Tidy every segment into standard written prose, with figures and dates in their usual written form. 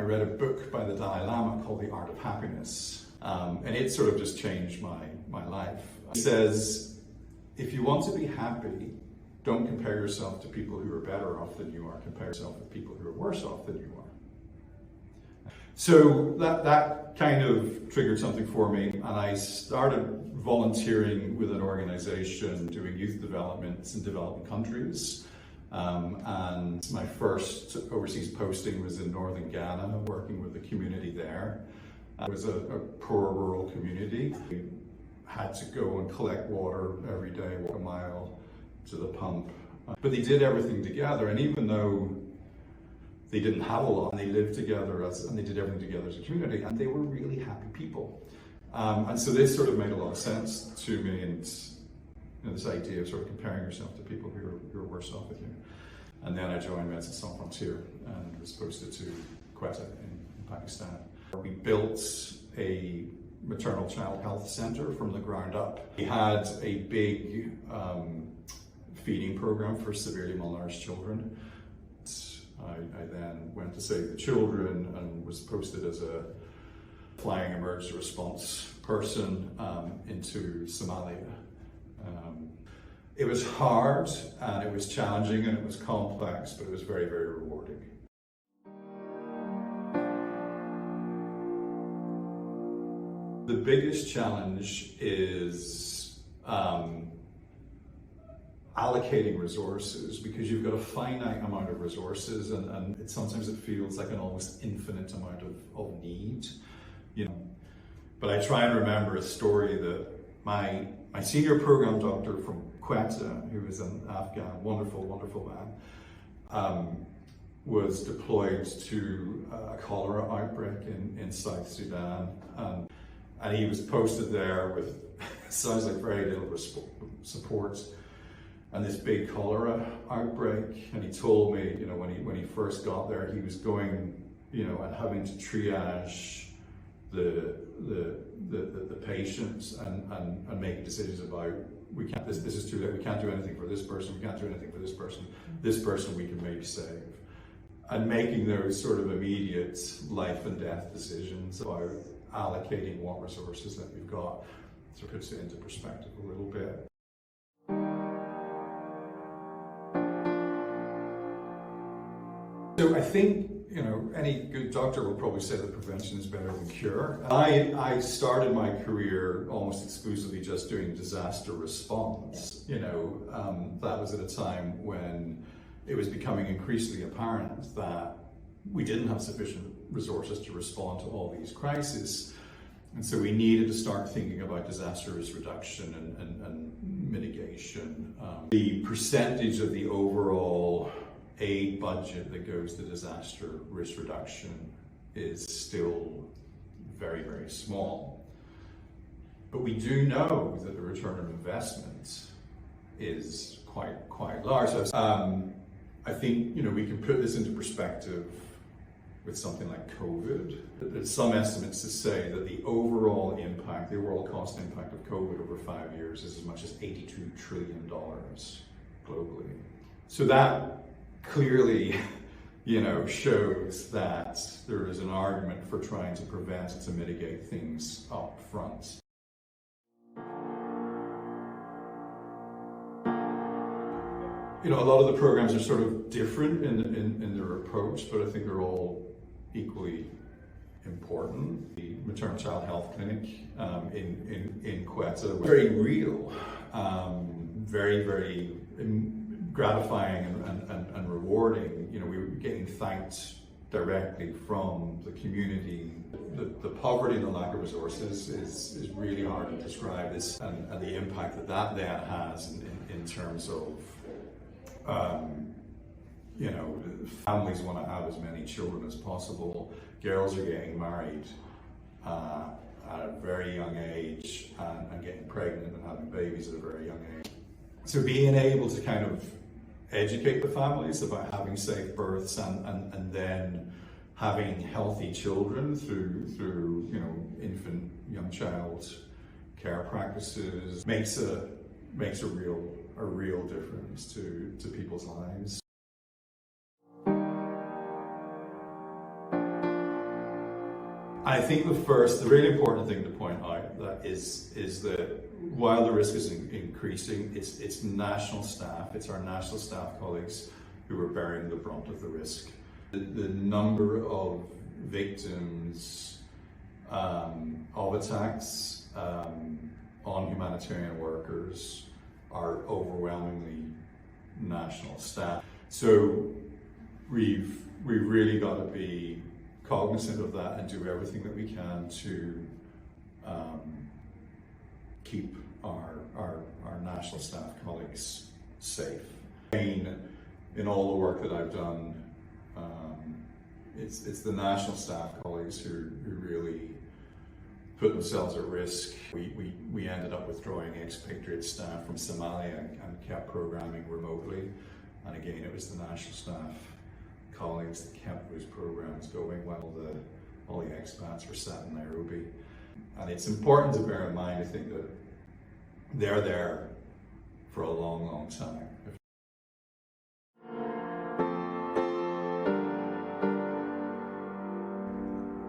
read a book by the Dalai Lama called The Art of Happiness, and it sort of just changed my life. It says, if you want to be happy, don't compare yourself to people who are better off than you are. Compare yourself with people who are worse off than you are. So that kind of triggered something for me, and I started volunteering with an organization doing youth development in developing countries. And my first overseas posting was in northern Ghana, working with the community there. It was a poor rural community. We had to go and collect water every day, walk a mile to the pump. But they did everything together, and even though they didn't have a lot, and they lived together and they did everything together as a community, and they were really happy people. And so this sort of made a lot of sense to me, and this idea of sort of comparing yourself to people who are worse off with you. And then I joined Médecins Sans Frontières and was posted to Quetta in Pakistan. We built a maternal child health center from the ground up. We had a big feeding program for severely malnourished children. I then went to Save the Children and was posted as a flying emergency response person into Somalia. It was hard, and it was challenging, and it was complex, but it was very, very rewarding. The biggest challenge is allocating resources, because you've got a finite amount of resources, and sometimes it feels like an almost infinite amount of need. But I try and remember a story that my senior program doctor from Quetta, who was an Afghan, wonderful man, was deployed to a cholera outbreak in South Sudan, and he was posted there with sounds like very little support, and this big cholera outbreak. And he told me, when he first got there, he was going, and having to triage the patients and making decisions about, this is too late, we can't do anything for this person, we can't do anything for this person we can maybe save. And making those sort of immediate life and death decisions about allocating what resources that you've got, so it puts it into perspective a little bit. So I think, any good doctor will probably say that prevention is better than cure. I started my career almost exclusively just doing disaster response. That was at a time when it was becoming increasingly apparent that we didn't have sufficient resources to respond to all these crises. And so we needed to start thinking about disaster risk reduction and mitigation. The percentage of the overall aid budget that goes to disaster risk reduction is still very, very small. But we do know that the return of investment is quite large. I think we can put this into perspective with something like COVID. There's some estimates to say that the overall impact, the overall cost impact of COVID over 5 years is as much as $82 trillion globally. So that clearly, shows that there is an argument for trying to prevent and to mitigate things up front. A lot of the programs are sort of different in their approach, but I think they're all equally important. The Maternal Child Health Clinic in Quetta was very real, very, very gratifying and rewarding. We were getting thanked directly from the community. The poverty and the lack of resources is really hard to describe this, and the impact that then has in terms of families want to have as many children as possible. Girls are getting married at a very young age and getting pregnant and having babies at a very young age. So being able to kind of educate the families about having safe births and then having healthy children through infant, young child care practices makes a real difference to people's lives. I think the really important thing to point out that is that while the risk is increasing, it's national staff, it's our national staff colleagues who are bearing the brunt of the risk. The number of victims of attacks on humanitarian workers are overwhelmingly national staff. So we've really got to be cognizant of that and do everything that we can to keep our national staff colleagues safe. In all the work that I've done, it's the national staff colleagues who really put themselves at risk. We ended up withdrawing expatriate staff from Somalia and kept programming remotely. And again, it was the national staff colleagues that kept those programs going while all the expats were sat in Nairobi. And it's important to bear in mind, I think, that they're there for a long, long time.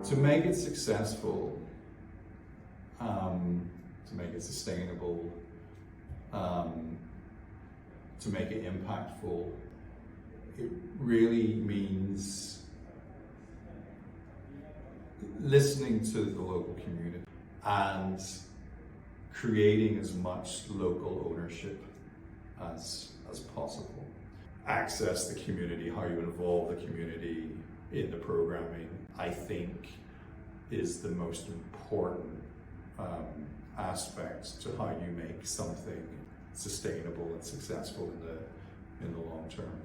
To make it successful, to make it sustainable, to make it impactful, it really means listening to the local community and creating as much local ownership as possible. Access the community, how you involve the community in the programming, I think is the most important aspect to how you make something sustainable and successful in the long term.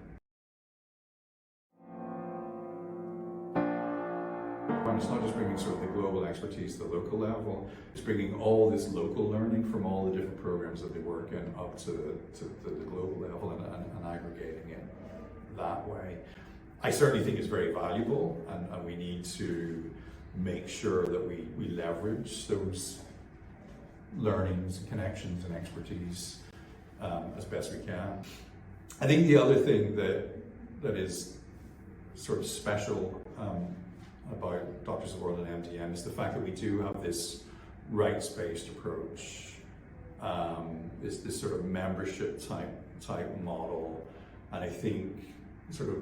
It's not just bringing sort of the global expertise to the local level, it's bringing all this local learning from all the different programs that they work in up to the global level and aggregating it that way. I certainly think it's very valuable, and we need to make sure that we leverage those learnings, connections and expertise as best we can. I think the other thing that is sort of special about Doctors of the World and MTN is the fact that we do have this rights-based approach, this sort of membership type model, and I think sort of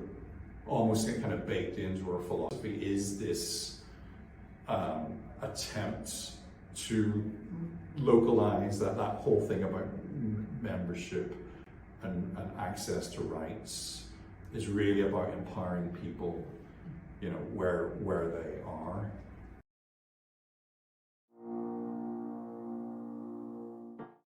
almost kind of baked into our philosophy is this attempt to localize that whole thing about membership and access to rights is really about empowering people, you know, where they are.